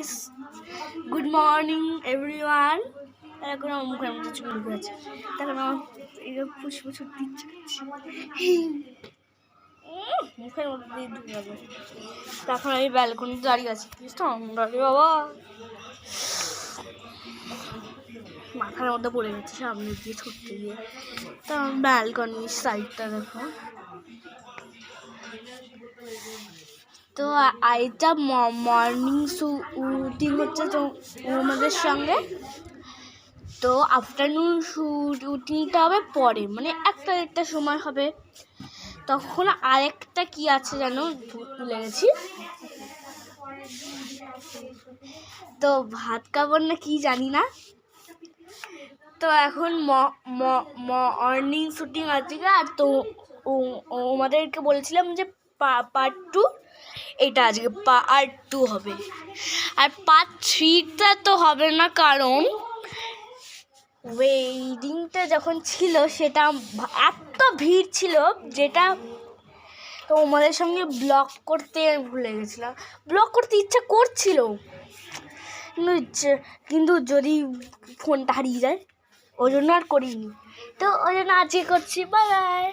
Guys, good morning everyone. এখন আমার মুখের মধ্যে চুল ঢুকে আছে, তখন আমার ফুসফুস ছুটতে ইচ্ছে করছে, মুখের মধ্যে দিয়ে ঢুকে যাবে। তখন আমি ব্যালকনিতে দাঁড়িয়ে আছি, ঠান্ডা রে বাবা, মাথার মধ্যে পড়ে গেছে সামনে দিয়ে ছুটতে গিয়ে। তো ব্যালকনির সাইডটা দেখো। তো এটা মর্নিং শুটিং হচ্ছে তো আমাদের সঙ্গে। তো আফটারনুন শুটিংটা হবে পরে, মানে একটা সময় হবে। তখন আরেকটা কি আছে যেন ভুলে গেছি। তো ভাত খাবার না কি জানি না। তো এখন মর্নিং শুটিং আছে, আর তো আমাদেরকে বলেছিলাম যে পার্ট 2, এটা আজকে পার্ট 2 হবে, আর পার্ট 3টা তো হবে না, কারণ ওয়েডিংটা যখন ছিল সেটা এত ভিড় ছিল, যেটা তো আমাদের সঙ্গে ব্লগ করতে ভুলে গেছিলাম। ব্লগ করতে ইচ্ছা করছিল, কিন্তু যদি ফোনটা হারিয়ে যায়, ওই জন্য আর করিনি। তো ওই জন্য আজকে করছি। Bye bye.